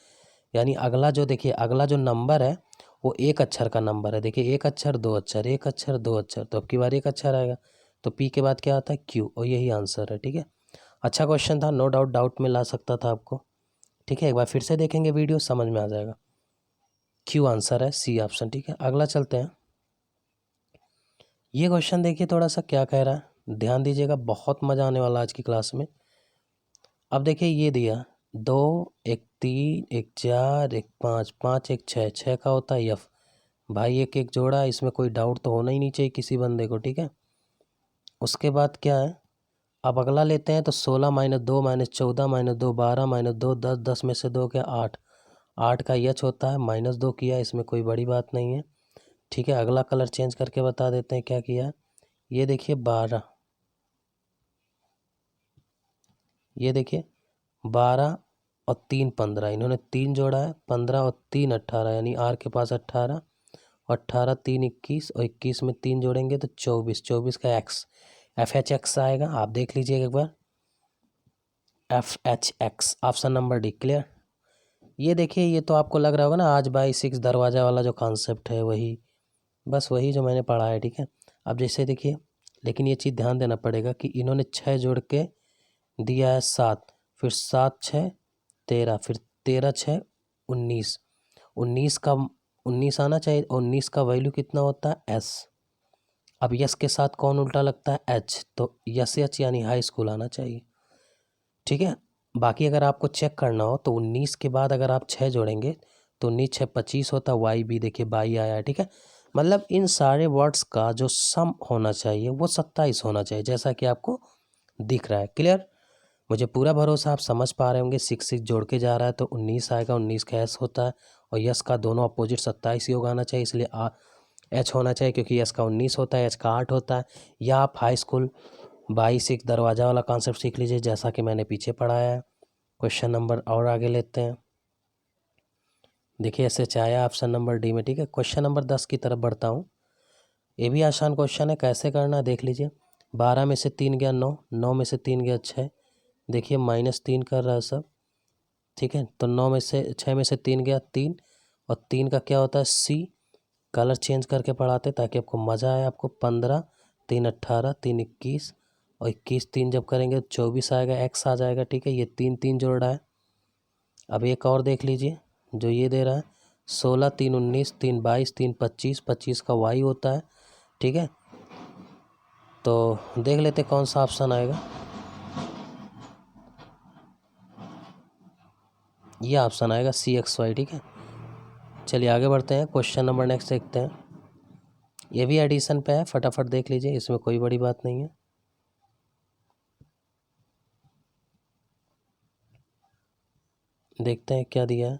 यानी अगला जो, देखिए अगला जो नंबर है वो एक अक्षर का नंबर है। देखिए 1 अक्षर 2 अक्षर, 1 अक्षर 2 अक्षर, तो अब की बार 1 अक्षर आएगा, तो P के बाद क्या आता है, Q, और यही आंसर है। ठीक है, अच्छा क्वेश्चन था, नो डाउट, डाउट में ला सकता था आपको। ठीक है, एक बार फिर से देखेंगे वीडियो, समझ में आ जाएगा। Q आंसर है, C ऑप्शन। ठीक है, अगला चलते हैं। ये क्वेश्चन देखिए थोड़ा सा क्या कह रहा है, ध्यान दीजिएगा, बहुत मज़ा आने वाला आज की क्लास में। अब देखिए ये दिया 2, 1 3, 1 4, 1 5, 5 1 6, 6 का होता है F। भाई 1 1 जोड़ा, इसमें कोई डाउट तो होना ही नहीं चाहिए किसी बंदे को। ठीक है, उसके बाद क्या है, अब अगला लेते हैं, तो 16 - 2 - 14 - 2 12 - 2 10, 10 में से 2 क्या 8, 8 का H होता है, -2 किया, इसमें कोई बड़ी बात नहीं है। ठीक है, अगला कलर चेंज करके बता देते हैं क्या किया। ये देखिए 12, ये देखिए 12 और 3 15, इन्होंने 3 जोड़ा है, 15 और 3 18, यानी R के पास 18, 18 3 21, और 21 में 3 जोड़ेंगे तो 24, 24 का X, FHX आएगा। आप देख लीजिए एक बार, FHX, option number D। Clear. ये देखिए, ये तो आपको लग रहा होगा ना, आज बाई 6 दरवाज़ा वाला जो कॉन्सेप्ट है, वही, बस वही जो मैंने पढ़ा है। ठीक है, अब जैसे देखिए, लेकिन ये चीज़ ध्यान देना पड़ेगा कि इन्होंने 6 जोड़ के दिया है 7, फिर 7 6 13, फिर 13 6 19, 19 का 19 आना चाहिए, 19 का वैल्यू कितना होता है, S। अब यस के साथ कौन उल्टा लगता है, H, तो यस H यानी हाई स्कूल आना चाहिए। ठीक है, बाकी अगर आपको चेक करना हो तो 19 के बाद अगर आप 6 जोड़ेंगे तो 19 6 25 होता है, वाई भी देखिए 22 आया है। ठीक है, मतलब इन सारे वर्ड्स का जो सम होना चाहिए वो 27 होना चाहिए, जैसा कि आपको दिख रहा है। क्लियर, मुझे पूरा भरोसा आप समझ पा रहे होंगे। 6 6 जोड़ के जा रहा है तो 19 आएगा, 19 का एस होता है, और यस का दोनों अपोजिट 27 योग आना चाहिए, इसलिए एच होना चाहिए, क्योंकि यस का 19 होता है, एच का 8 होता है। या आप हाई स्कूल 22 दरवाज़ा वाला कॉन्सेप्ट सीख लीजिए, जैसा कि मैंने पीछे पढ़ाया है। क्वेश्चन नंबर और आगे लेते हैं। देखिए ऐसे चाहे ऑप्शन नंबर D में। ठीक है, क्वेश्चन नंबर 10 की तरफ बढ़ता हूँ। ये भी आसान क्वेश्चन है, कैसे करना है देख लीजिए। 12 में से 3 गया 9, 9 में से 3 गया 6, देखिए -3 कर रहा है सब। ठीक है, तो 9 में से 6 में से 3 गया 3, और 3 का क्या होता है C। कलर चेंज करके पढ़ाते ताकि आपको मज़ा आए। आपको 15 3 18, 3 21, और 21 3 जब करेंगे तो 24 आएगा, X आ जाएगा। ठीक है, ये 3 3 जोड़ रहा है। अब एक और देख लीजिए जो ये दे रहा है, 16 3 19, 3 22, 3 25, 25 का Y होता है। ठीक है, तो देख लेते कौन सा ऑप्शन आएगा। ये ऑप्शन आएगा CXY। ठीक है, चलिए आगे बढ़ते हैं, क्वेश्चन नंबर नेक्स्ट देखते हैं। ये भी एडिशन पे है, फटाफट देख लीजिए, इसमें कोई बड़ी बात नहीं है। देखते हैं क्या दिया है,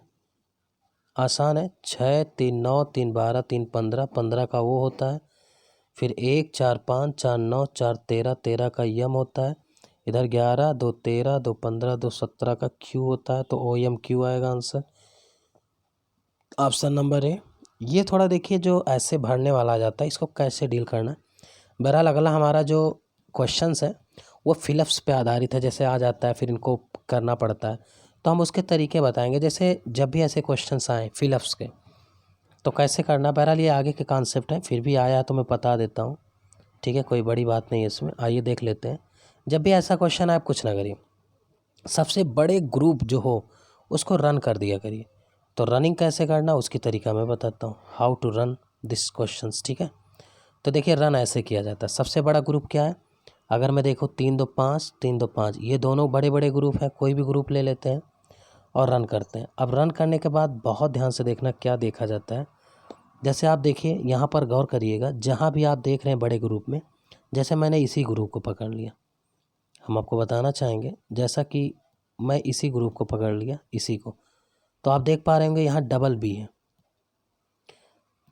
आसान है। 6 3 9, 3 12, 3 15, 15 का वो होता है, फिर 1 4 5, 4 9, 4 13, 13 का यम होता है, इधर 11 2 13, 2 15, 2 17 का Q होता है, तो OMQ आएगा आंसर, ऑप्शन नंबर A। ये थोड़ा देखिए जो ऐसे भरने वाला आ जाता है, इसको कैसे डील करना है। बहरहाल अगला हमारा जो क्वेश्चंस है वो फिलअप्स पे आधारित है, जैसे आ जाता है फिर इनको करना पड़ता है। तो हम उसके तरीके बताएंगे। जैसे जब भी ऐसे क्वेश्चंस आए फिलअप्स के तो कैसे करना, बहरहाल ये आगे के कॉन्सेप्ट है, फिर भी आया तो मैं बता देता हूँ, ठीक है, कोई बड़ी बात नहीं है इसमें। आइए देख लेते हैं। जब भी ऐसा क्वेश्चन आए आप कुछ ना करिए, सबसे बड़े ग्रुप जो हो उसको रन कर दिया करिए। तो रनिंग कैसे करना उसकी तरीका मैं बताता हूँ, how to run this questions, ठीक है। तो देखिए रन ऐसे किया जाता है। सबसे बड़ा ग्रुप क्या है, अगर मैं देखो 3 2 5 3 2 5, ये दोनों बड़े बड़े ग्रुप हैं, कोई भी ग्रुप ले लेते हैं और रन करते हैं। अब रन करने के बाद बहुत ध्यान से देखना क्या देखा जाता है। जैसे आप देखिए यहाँ पर गौर करिएगा, जहाँ भी आप देख रहे हैं बड़े ग्रुप में, जैसे मैंने इसी ग्रुप को पकड़ लिया, हम आपको बताना चाहेंगे, जैसा कि मैं इसी ग्रुप को पकड़ लिया, इसी को, तो आप देख पा रहे होंगे यहाँ डबल बी है,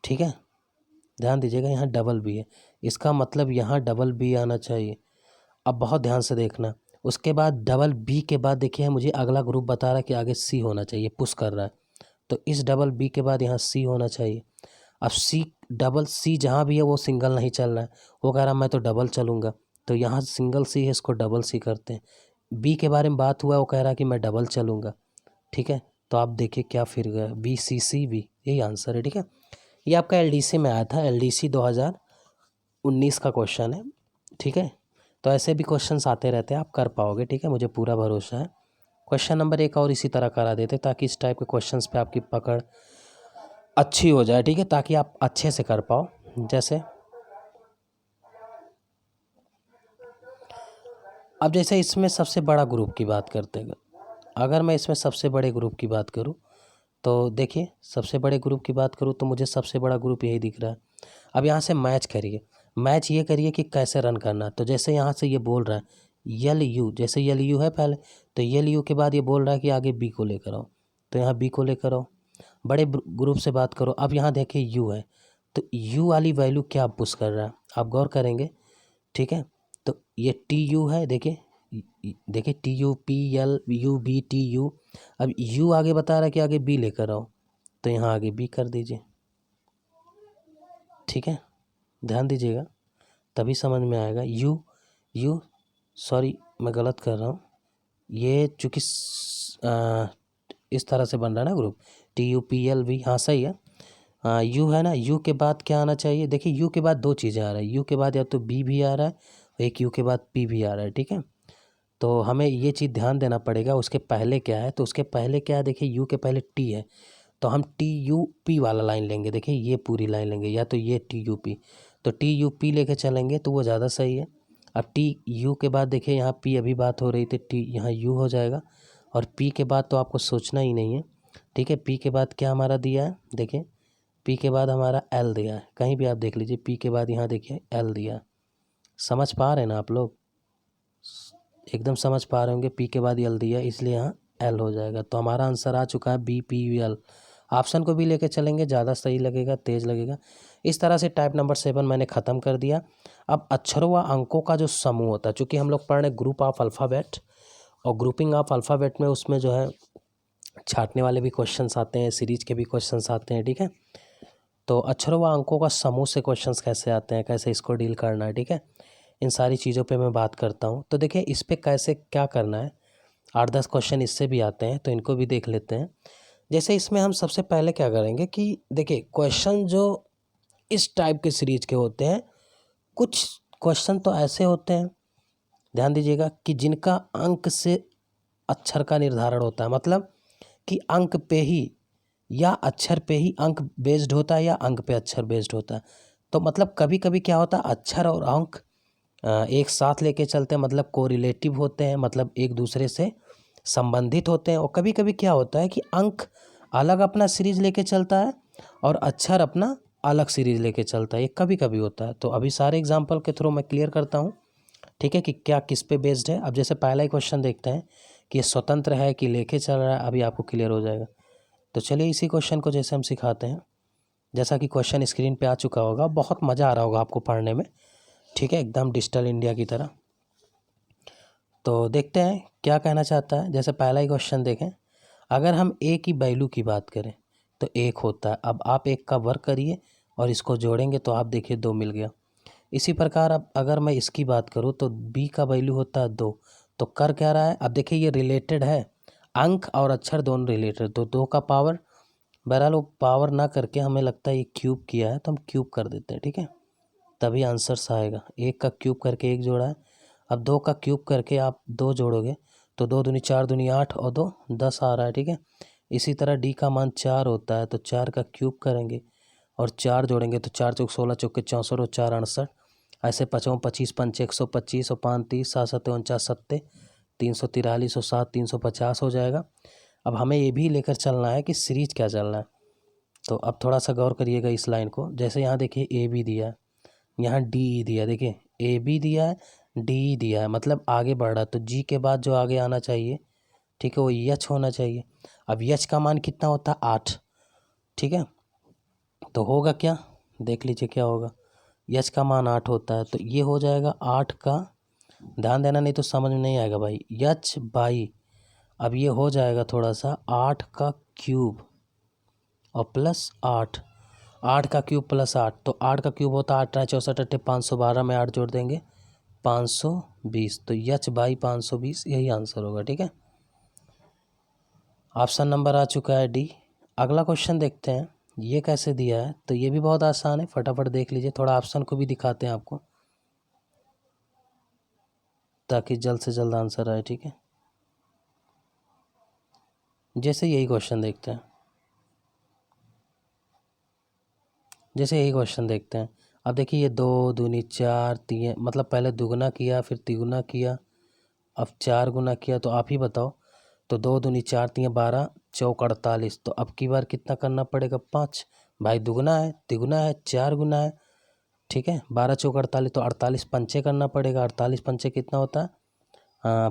ठीक है, ध्यान दीजिएगा यहाँ डबल बी है, इसका मतलब यहाँ डबल बी आना चाहिए। अब बहुत ध्यान से देखना, उसके बाद डबल बी के बाद देखिए मुझे अगला ग्रुप बता रहा है कि आगे सी होना चाहिए, पुश कर रहा है, तो इस डबल बी के बाद यहाँ सी होना चाहिए। अब सी डबल सी जहाँ भी है वो सिंगल नहीं चल रहा है, वो कह रहा मैं तो डबल चलूँगा, तो यहाँ सिंगल सी है, इसको डबल सी करते हैं। बी के बारे में बात हुआ, वो कह रहा है कि मैं डबल चलूँगा, ठीक है, तो आप देखिए क्या फिर गया, बी सी सी बी, यही आंसर है, ठीक है। ये आपका एलडीसी में आया था, एलडीसी 2019 का क्वेश्चन है, ठीक है। तो ऐसे भी क्वेश्चंस आते रहते हैं, आप कर पाओगे, ठीक है, मुझे पूरा भरोसा है। क्वेश्चन नंबर 1 और इसी तरह करा देते ताकि इस टाइप के क्वेश्चंस पे आपकी पकड़ अच्छी हो जाए, ठीक है, ताकि आप अच्छे से कर पाओ। जैसे अब जैसे इसमें सबसे बड़ा ग्रुप की बात करते हैं, अगर मैं इसमें सबसे बड़े ग्रुप की बात करूं तो देखिए सबसे बड़े ग्रुप की बात करूं तो मुझे सबसे बड़ा ग्रुप यही दिख रहा है। अब यहाँ से मैच करिए, मैच ये करिए कि कैसे रन करना। तो जैसे यहाँ से ये बोल रहा है यल यू, जैसे यल यू है पहले, तो यल यू के बाद ये बोल रहा है कि आगे बी को लेकर आओ, तो यहाँ बी को लेकर आओ। बड़े ग्रुप से बात करो, अब यहाँ देखिए यू है, तो यू वाली वैल्यू क्या पुश कर रहा है, आप गौर करेंगे, ठीक है। तो ये टी यू है, देखिए देखिए T U P L U B T U. अब यू आगे बता रहा है कि आगे बी लेकर आओ, तो यहाँ आगे बी कर दीजिए, ठीक है, ध्यान दीजिएगा तभी समझ में आएगा। यू यू सॉरी मैं गलत कर रहा हूँ, ये चूँकि इस तरह से बन रहा है ना group, T U P L V, हाँ सही है। यू है ना, यू के बाद क्या आना चाहिए, देखिए यू के बाद दो चीज़ें आ रहा है, यू के बाद या तो बी भी आ रहा है, एक यू के बाद पी भी आ रहा है, ठीक है। तो हमें ये चीज़ ध्यान देना पड़ेगा उसके पहले क्या है, तो उसके पहले क्या है, देखिए यू के पहले टी है, तो हम टी यू पी वाला लाइन लेंगे, देखिए ये पूरी लाइन लेंगे, या तो ये टी यू पी, तो टी यू पी लेके चलेंगे तो वो ज़्यादा सही है। अब टी यू के बाद देखिए यहाँ पी अभी बात हो रही थी, टी यहाँ यू हो जाएगा, और पी के बाद तो आपको सोचना ही नहीं है, ठीक है। पी के बाद क्या हमारा दिया है, देखिए पी के बाद हमारा एल दिया है, कहीं भी आप देख लीजिए पी के बाद यहाँ देखिए एल दिया है। समझ पा रहे हैं ना आप लोग, एकदम समझ पा रहे होंगे, पी के बाद एल दिया इसलिए यहाँ एल हो जाएगा। तो हमारा आंसर आ चुका है B P U L. Option को भी लेके चलेंगे, ज़्यादा सही लगेगा, तेज़ लगेगा। इस तरह से टाइप नंबर 7 मैंने ख़त्म कर दिया। अब अक्षरों व अंकों का जो समूह होता है, चूँकि हम लोग पढ़ रहे ग्रुप ऑफ अल्फ़ाबेट, और ग्रुपिंग ऑफ अल्फ़ाबेट में उसमें जो है छाँटने वाले भी क्वेश्चंस आते हैं, सीरीज के भी क्वेश्चंस आते हैं, ठीक है। तो अक्षरों व अंकों का समूह से क्वेश्चंस कैसे आते हैं, कैसे इसको डील करना है, ठीक है, इन सारी चीज़ों पे मैं बात करता हूँ। तो देखिए इस पे कैसे क्या करना है, 8-10 क्वेश्चन इससे भी आते हैं, तो इनको भी देख लेते हैं। जैसे इसमें हम सबसे पहले क्या करेंगे कि देखिए क्वेश्चन जो इस टाइप के सीरीज के होते हैं, कुछ क्वेश्चन तो ऐसे होते हैं, ध्यान दीजिएगा, कि जिनका अंक से अक्षर का निर्धारण होता है, मतलब कि अंक पे ही या अक्षर पे ही अंक बेस्ड होता है या अंक पे अक्षर बेस्ड होता है। तो मतलब कभी कभी क्या होता है, अक्षर और अंक एक साथ लेके चलते हैं, मतलब कोरिलेटिव होते हैं, मतलब एक दूसरे से संबंधित होते हैं। और कभी कभी क्या होता है कि अंक अलग अपना सीरीज लेके चलता है और अक्षर अपना अलग सीरीज लेके चलता है, ये कभी कभी होता है। तो अभी सारे एग्जांपल के थ्रू मैं क्लियर करता हूँ, ठीक है, कि क्या किस पे बेस्ड है। अब जैसे पहला ही क्वेश्चन देखते हैं कि ये स्वतंत्र है कि लेके चल रहा है, अभी आपको क्लियर हो जाएगा। तो चलिए इसी क्वेश्चन को जैसे हम सिखाते हैं, जैसा कि क्वेश्चन स्क्रीन पे आ चुका होगा, बहुत मज़ा आ रहा होगा आपको पढ़ने में, ठीक है, एकदम डिजिटल इंडिया की तरह। तो देखते हैं क्या कहना चाहता है। जैसे पहला ही क्वेश्चन देखें, अगर हम ए की वैल्यू की बात करें तो 1 होता है। अब आप 1 का वर्क करिए और इसको जोड़ेंगे तो आप देखिए 2 मिल गया। इसी प्रकार अब अगर मैं इसकी बात करूँ तो बी का वैल्यू होता है 2, तो कर क्या रहा है, अब देखिए ये रिलेटेड है, अंक और अक्षर दोनों रिलेटेड, तो 2 का पावर, बहरहाल वो पावर ना करके हमें लगता है ये क्यूब किया है तो हम क्यूब कर देते हैं, ठीक है, तभी आंसर आएगा। 1 का क्यूब करके 1 जोड़ा है, अब 2 का क्यूब करके आप 2 जोड़ोगे तो 2 दूनी 4 दूनी 8 और 2 10 आ रहा है, ठीक है। इसी तरह डी का मान 4 होता है तो 4 का क्यूब करेंगे और 4 जोड़ेंगे तो 4 चौक 16 चौके 64 और 4 68, ऐसे 5 25 पंचे 125 और 5 30 7 7 49 70 343 और 7 350 हो जाएगा। अब हमें ये भी लेकर चलना है कि सीरीज क्या चलना है, तो अब थोड़ा सा गौर करिएगा इस लाइन को। जैसे यहाँ देखिए ए बी दिया है, यहाँ डी ई दिया है, देखिए ए बी दिया है, डी ई दिया है, मतलब आगे बढ़ रहा है, तो जी के बाद जो आगे आना चाहिए, ठीक है, वो यच होना चाहिए। अब यच का मान कितना होता है 8, ठीक है, तो होगा क्या, देख लीजिए क्या होगा, यच का मान 8 होता है तो ये हो जाएगा 8 का, ध्यान देना नहीं तो समझ में नहीं आएगा भाई, यच बाई, अब ये हो जाएगा थोड़ा सा 8 का क्यूब और प्लस 8, 8 का क्यूब प्लस 8, तो 8 का क्यूब होता है 8 64 8 512 में 8 जोड़ देंगे 520, तो यच बाई 520 यही आंसर होगा, ठीक है। ऑप्शन नंबर आ चुका है डी। अगला क्वेश्चन देखते हैं, ये कैसे दिया है, तो ये भी बहुत आसान है, फटाफट देख लीजिए, थोड़ा ऑप्शन को भी दिखाते हैं आपको ताकि जल्द से जल्द आंसर आए, ठीक है। जैसे यही क्वेश्चन देखते हैं, जैसे यही क्वेश्चन देखते हैं, अब देखिए ये 2 दूनी 4 3, मतलब पहले दुगना किया फिर तिगुना किया, अब 4 गुना किया, तो आप ही बताओ, तो 2 दूनी 4 3 12 चौक 48, तो अब की बार कितना करना पड़ेगा 5, भाई दुगना है तिगुना है 4 गुना है, ठीक है, 12 चौक 48, तो 48 पंचे करना पड़ेगा, 48 पंचे कितना होता है,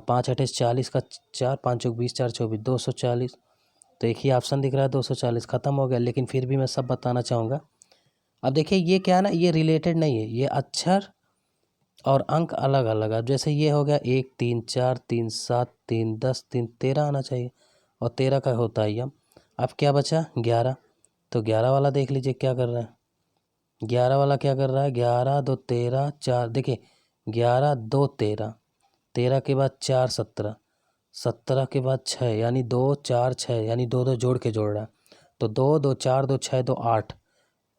5 8 40 का 4 5 चौक 20 4 24 240, तो एक ही ऑप्शन दिख रहा है 240, ख़त्म हो गया। लेकिन फिर भी मैं सब बताना चाहूँगा। अब देखिए ये क्या है ना, ये रिलेटेड नहीं है, ये अक्षर और अंक अलग अलग। अब जैसे ये हो गया 1 3 4 3 7 3 10 3 13 आना चाहिए और 13 का होता है यम। अब क्या बचा 11, तो 11 वाला देख लीजिए क्या कर रहा है, 11 वाला क्या कर रहा है, 11 2 13 4, देखिए 11 2 13, 13 के बाद 4 17, 17 के बाद 6, यानी 2 4 6, यानी 2 2 जोड़ के जोड़ रहा है, तो 2 2 4 2 6 2 8,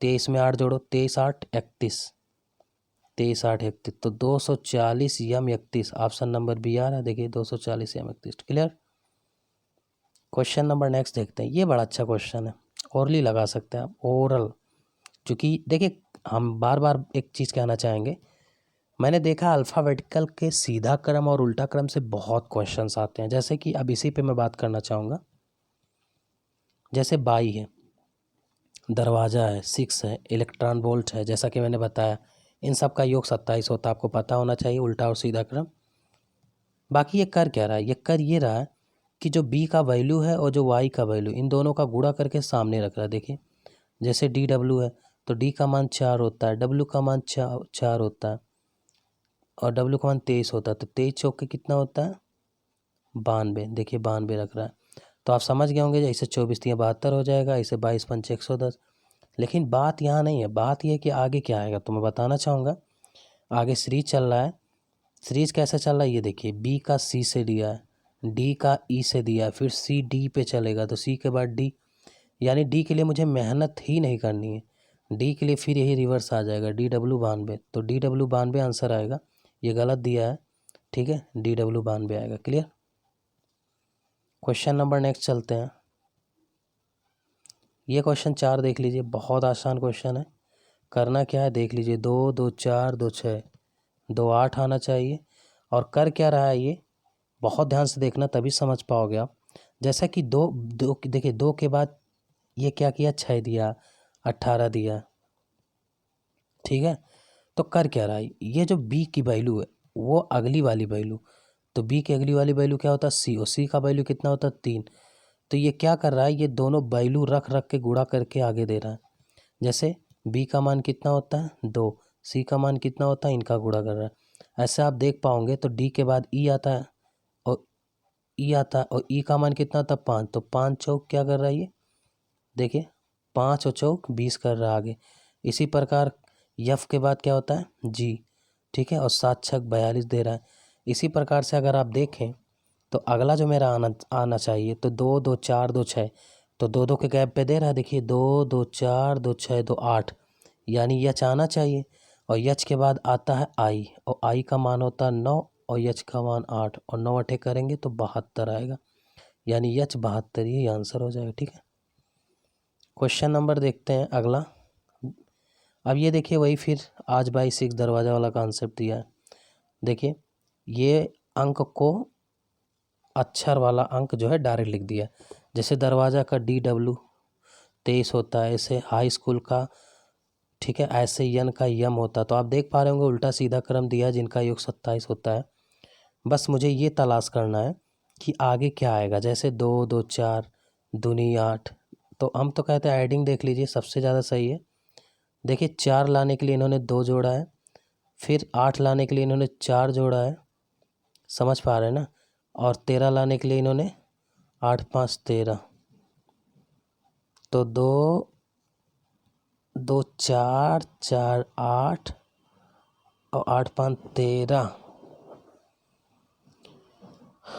23 में 8 जोड़ो, 23 8 31, 23 8 31, तो 240 यम 31, ऑप्शन नंबर बी आ रहा है, देखिए 240 यम 31, क्लियर। क्वेश्चन नंबर नेक्स्ट देखते हैं, ये बड़ा अच्छा क्वेश्चन है, ओरली लगा सकते हैं आप, ओरल, क्योंकि देखिए हम बार बार एक चीज़ कहना चाहेंगे, मैंने देखा अल्फ़ाबेटिकल के सीधा क्रम और उल्टा क्रम से बहुत क्वेश्चंस आते हैं, जैसे कि अब इसी पे मैं बात करना चाहूँगा। जैसे बाई है, दरवाज़ा है, 6 है, इलेक्ट्रॉन वोल्ट है, जैसा कि मैंने बताया, इन सब का योग 27 होता है, आपको पता होना चाहिए उल्टा और सीधा क्रम। बाकी ये कर क्या रहा है, ये कर ये रहा है कि जो बी का वैल्यू है और जो वाई का वैल्यू, इन दोनों का गुणा करके सामने रख रहा है। देखिए जैसे डी डब्ल्यू है तो डी का मान 4 होता है, डब्ल्यू का मान 4 होता है और डब्ल्यू का मान 23 होता है, तो 23 चौक के कितना होता है 92, देखिए 92 रख रहा है। तो आप समझ गए होंगे, ऐसे 24 3 72 हो जाएगा, ऐसे 22 पंचे 110। लेकिन बात यहाँ नहीं है, बात ये है कि आगे क्या आएगा, तो मैं बताना चाहूँगा। आगे सीरीज चल रहा है, सीरीज कैसे चल रहा है ये देखिए, बी का सी से दिया है, डी का ई से दिया है, फिर सी डी पे चलेगा तो सी के बाद डी, यानी डी के लिए मुझे मेहनत ही नहीं करनी है, डी के लिए फिर यही रिवर्स आ जाएगा, डी डब्ल्यू 92, तो डी डब्ल्यू 92 आंसर आएगा, ये गलत दिया है, ठीक है, डी डब्ल्यू 92 आएगा, क्लियर। क्वेश्चन नंबर नेक्स्ट चलते हैं, ये क्वेश्चन 4 देख लीजिए, बहुत आसान क्वेश्चन है। करना क्या है देख लीजिए, 2 2 4 2 6 2 8 आना चाहिए, और कर क्या रहा है ये बहुत ध्यान से देखना तभी समझ पाओगे आप। जैसा कि दो दो देखिए, 2 के बाद ये क्या किया 6 दिया, 18 दिया, ठीक है, तो कर क्या रहा है, ये जो बी की वैल्यू है वो अगली वाली वैल्यू, तो बी की अगली वाली वैल्यू क्या होता है सी, और सी का वैल्यू कितना होता है 3, तो ये क्या कर रहा है, ये दोनों वैल्यू रख रख के गुणा करके आगे दे रहा है। जैसे बी का मान कितना होता है 2, सी का मान कितना होता है, इनका गुणा कर रहा है। ऐसे आप देख पाओगे, तो डी के बाद ई आता है और ई आता है, और ई का मान कितना होता है 5, तो 5 चौक क्या कर रहा है ये, देखिए 5 और चौक 20 कर रहा है आगे। इसी प्रकार यफ के बाद क्या होता है जी, ठीक है, और 7 छक 42 दे रहा है। इसी प्रकार से अगर आप देखें तो अगला जो मेरा आना चाहिए, तो 2 2 4 2 6, तो 2 2 के गैप पे दे रहा है, देखिए 2 2 4 2 6 2 8, यानी यच आना चाहिए। और यच के बाद आता है आई, और आई का मान होता है 9 और यच का मान 8, और 9 अठे करेंगे तो 72 आएगा, यानी यच 72 ही आंसर हो जाएगा। ठीक है, क्वेश्चन नंबर देखते हैं अगला। अब ये देखिए वही फिर आज बाई 6 दरवाज़ा वाला कॉन्सेप्ट दिया है। देखिए ये अंक को अक्षर वाला अंक जो है डायरेक्ट लिख दिया, जैसे दरवाज़ा का DW 23 होता है, ऐसे हाई स्कूल का, ठीक है, ऐसे यन का यम होता है। तो आप देख पा रहे होंगे उल्टा सीधा क्रम दिया है जिनका योग 27 होता है। बस मुझे ये तलाश करना है कि आगे क्या आएगा, जैसे 2 2 4 दूनी 8, तो हम तो कहते हैं एडिंग देख लीजिए सबसे ज़्यादा सही है। देखिए 4 लाने के लिए इन्होंने 2 जोड़ा है, फिर 8 लाने के लिए इन्होंने 4 जोड़ा है, समझ पा रहे हैं ना, और 13 लाने के लिए इन्होंने 8 5 13, तो 2 2 4 4 8 और 8 5 13।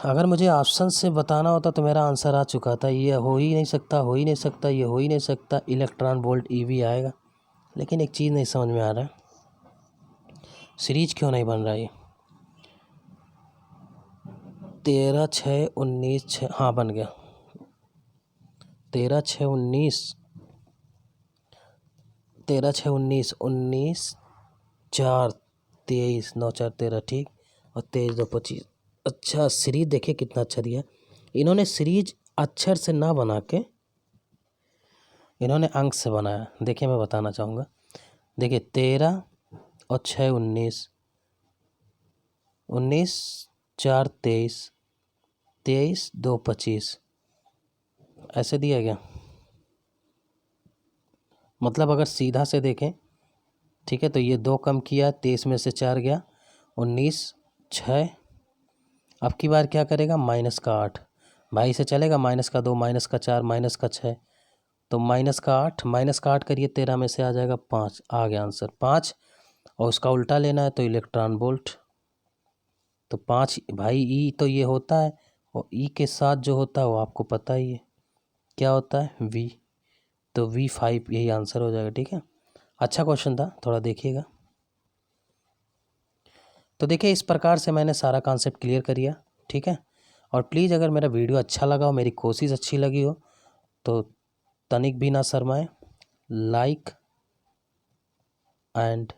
अगर मुझे ऑप्शन से बताना होता तो मेरा आंसर आ चुका था, ये हो ही नहीं सकता, हो ही नहीं सकता, ये हो ही नहीं सकता, इलेक्ट्रॉन वोल्ट EV आएगा। लेकिन एक चीज़ नहीं समझ में आ रहा है, सीरीज क्यों नहीं बन रहा है। 13 6 19 6, हाँ बन गया, 13 6 19, 13 6 19 19 4 23 9 4 13, ठीक, और 23 2 25। अच्छा सीरीज देखिए कितना अच्छा दिया, इन्होंने सीरीज अक्षर से ना बना के इन्होंने अंक से बनाया। देखिए मैं बताना चाहूँगा, देखिए 13 और 6 19, 19 4 23, 23 2 25, ऐसे दिया गया। मतलब अगर सीधा से देखें, ठीक है, तो ये 2 कम किया, 23 में से 4 गया, 19 6, अब की बार क्या करेगा, माइनस का 8, भाई से चलेगा, माइनस का 2 माइनस का 4 माइनस का 6, तो माइनस का 8 करिए, 13 में से आ जाएगा 5, आ गया आंसर 5। और उसका उल्टा लेना है तो इलेक्ट्रॉन वोल्ट, तो 5 भाई ई तो ये होता है, और ई के साथ जो होता है वो आपको पता ही है क्या होता है, V, तो V5 यही आंसर हो जाएगा। ठीक है, अच्छा क्वेश्चन था, थोड़ा देखिएगा। तो देखिए इस प्रकार से मैंने सारा कॉन्सेप्ट क्लियर करिया। ठीक है, और प्लीज़ अगर मेरा वीडियो अच्छा लगा हो, मेरी कोशिश अच्छी लगी हो, तो तनिक भी ना शर्माएं, लाइक एंड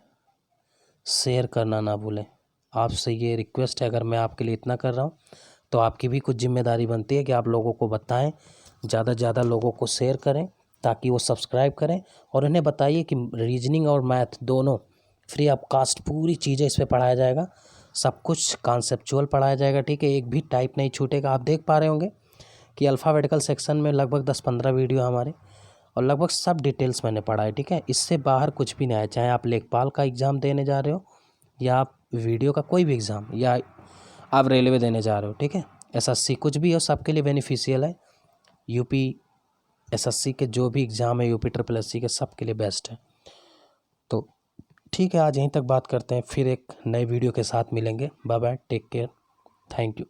शेयर करना ना भूलें। आपसे ये रिक्वेस्ट है, अगर मैं आपके लिए इतना कर रहा हूँ तो आपकी भी कुछ जिम्मेदारी बनती है कि आप लोगों को बताएं, ज़्यादा से ज़्यादा लोगों को शेयर करें ताकि वो सब्सक्राइब करें, और उन्हें बताइए कि रीजनिंग और मैथ दोनों फ्री ऑफ कास्ट पूरी चीज़ें इस पर पढ़ाया जाएगा, सब कुछ कॉन्सेप्चुअल पढ़ाया जाएगा। ठीक है, एक भी टाइप नहीं छूटेगा। आप देख पा रहे होंगे कि अल्फ़ाबेटिकल सेक्शन में लगभग 10-15 वीडियो हमारे, और लगभग सब डिटेल्स मैंने पढ़ा है। ठीक है, इससे बाहर कुछ भी नहीं आया, चाहे आप लेखपाल का एग्ज़ाम देने जा रहे हो, या आप वीडियो का कोई भी एग्ज़ाम, या आप रेलवे देने जा रहे हो। ठीक है, SSC कुछ भी हो, सबके लिए बेनिफिशियल है। UP SSC के जो भी एग्ज़ाम है, UP SSC के सबके लिए बेस्ट है। तो ठीक है, आज यहीं तक बात करते हैं, फिर एक नए वीडियो के साथ मिलेंगे। Bye bye, take care, thank you.